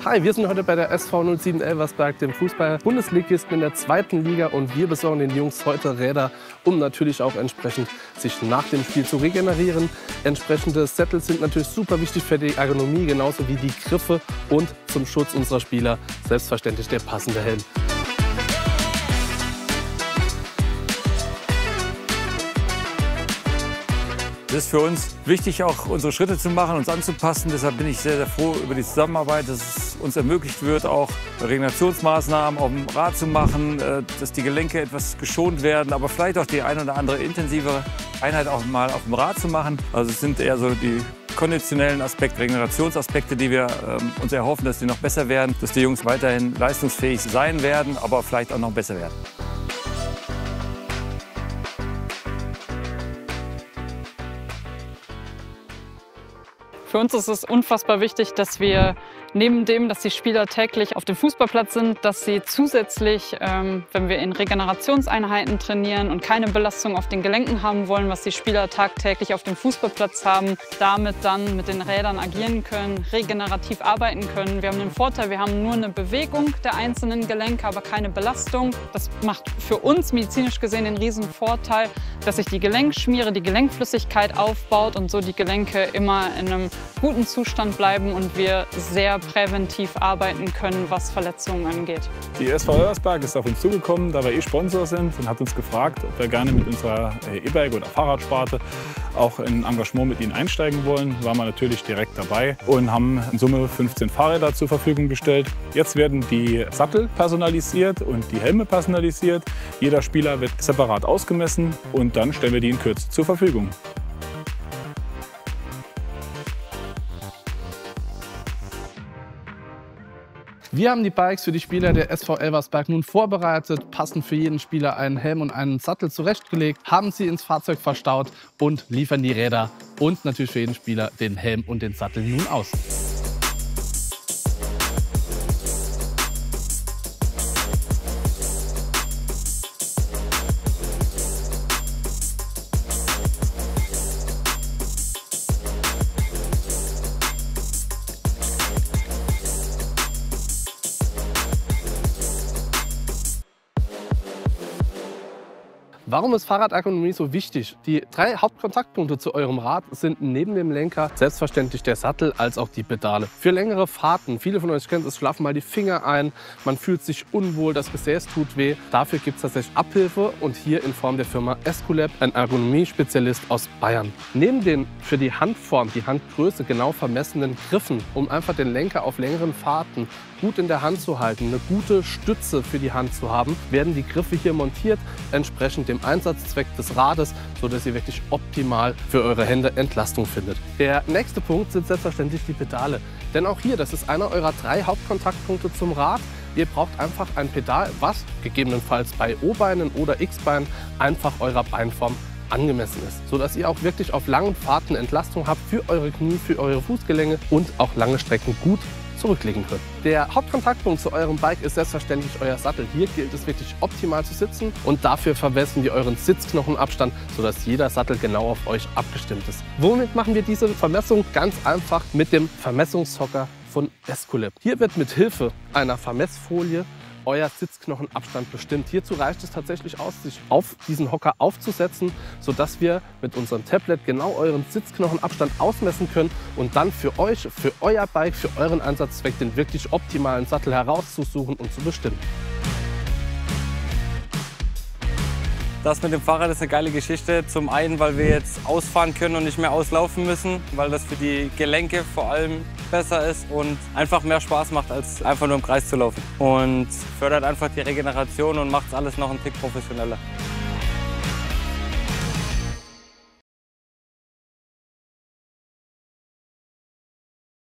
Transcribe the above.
Hi, wir sind heute bei der SV 07 Elversberg, dem Fußball-Bundesligisten in der 2. Liga, und wir besorgen den Jungs heute Räder, um natürlich auch entsprechend sich nach dem Spiel zu regenerieren. Entsprechende Sättel sind natürlich super wichtig für die Ergonomie, genauso wie die Griffe und zum Schutz unserer Spieler selbstverständlich der passende Helm. Es ist für uns wichtig, auch unsere Schritte zu machen, uns anzupassen. Deshalb bin ich sehr, sehr froh über die Zusammenarbeit, dass es uns ermöglicht wird, auch Regenerationsmaßnahmen auf dem Rad zu machen, dass die Gelenke etwas geschont werden, aber vielleicht auch die eine oder andere intensivere Einheit auch mal auf dem Rad zu machen. Also es sind eher so die konditionellen Aspekte, Regenerationsaspekte, die wir uns erhoffen, dass die noch besser werden, dass die Jungs weiterhin leistungsfähig sein werden, aber vielleicht auch noch besser werden. Für uns ist es unfassbar wichtig, dass wir neben dem, dass die Spieler täglich auf dem Fußballplatz sind, dass sie zusätzlich, wenn wir in Regenerationseinheiten trainieren und keine Belastung auf den Gelenken haben wollen, was die Spieler tagtäglich auf dem Fußballplatz haben, damit dann mit den Rädern agieren können, regenerativ arbeiten können. Wir haben den Vorteil, wir haben nur eine Bewegung der einzelnen Gelenke, aber keine Belastung. Das macht für uns medizinisch gesehen den riesen Vorteil, dass sich die Gelenkschmiere, die Gelenkflüssigkeit aufbaut und so die Gelenke immer in einem guten Zustand bleiben und wir sehr präventiv arbeiten können, was Verletzungen angeht. Die SV Elversberg ist auf uns zugekommen, da wir Sponsor sind, und hat uns gefragt, ob wir gerne mit unserer E-Bike- oder Fahrradsparte auch in Engagement mit ihnen einsteigen wollen. Waren wir natürlich direkt dabei und haben in Summe 15 Fahrräder zur Verfügung gestellt. Jetzt werden die Sattel personalisiert und die Helme personalisiert. Jeder Spieler wird separat ausgemessen und dann stellen wir die in Kürze zur Verfügung. Wir haben die Bikes für die Spieler der SV Elversberg nun vorbereitet, passend für jeden Spieler einen Helm und einen Sattel zurechtgelegt, haben sie ins Fahrzeug verstaut und liefern die Räder und natürlich für jeden Spieler den Helm und den Sattel nun aus. Warum ist Fahrradergonomie so wichtig? Die 3 Hauptkontaktpunkte zu eurem Rad sind neben dem Lenker selbstverständlich der Sattel als auch die Pedale. Für längere Fahrten, viele von euch kennen es, schlafen mal die Finger ein, man fühlt sich unwohl, das Gesäß tut weh. Dafür gibt es tatsächlich Abhilfe, und hier in Form der Firma Esculap, ein Ergonomie-Spezialist aus Bayern. Neben den für die Handform, die Handgröße genau vermessenen Griffen, um einfach den Lenker auf längeren Fahrten gut in der Hand zu halten, eine gute Stütze für die Hand zu haben, werden die Griffe hier montiert, entsprechend dem Einsatzzweck des Rades, sodass ihr wirklich optimal für eure Hände Entlastung findet. Der nächste Punkt sind selbstverständlich die Pedale. Denn auch hier, das ist einer eurer 3 Hauptkontaktpunkte zum Rad. Ihr braucht einfach ein Pedal, was gegebenenfalls bei O-Beinen oder X-Beinen einfach eurer Beinform angemessen ist, sodass ihr auch wirklich auf langen Fahrten Entlastung habt für eure Knie, für eure Fußgelenke und auch lange Strecken gut zurücklegen könnt. Der Hauptkontaktpunkt zu eurem Bike ist selbstverständlich euer Sattel. Hier gilt es wirklich optimal zu sitzen, und dafür vermessen wir euren Sitzknochenabstand, sodass jeder Sattel genau auf euch abgestimmt ist. Womit machen wir diese Vermessung? Ganz einfach mit dem Vermessungshocker von Esculap. Hier wird mit Hilfe einer Vermessfolie euer Sitzknochenabstand bestimmt. Hierzu reicht es tatsächlich aus, sich auf diesen Hocker aufzusetzen, sodass wir mit unserem Tablet genau euren Sitzknochenabstand ausmessen können und dann für euch, für euer Bike, für euren Einsatzzweck den wirklich optimalen Sattel herauszusuchen und zu bestimmen. Das mit dem Fahrrad ist eine geile Geschichte. Zum einen, weil wir jetzt ausfahren können und nicht mehr auslaufen müssen, weil das für die Gelenke vor allem besser ist und einfach mehr Spaß macht, als einfach nur im Kreis zu laufen. Und fördert einfach die Regeneration und macht alles noch einen Tick professioneller.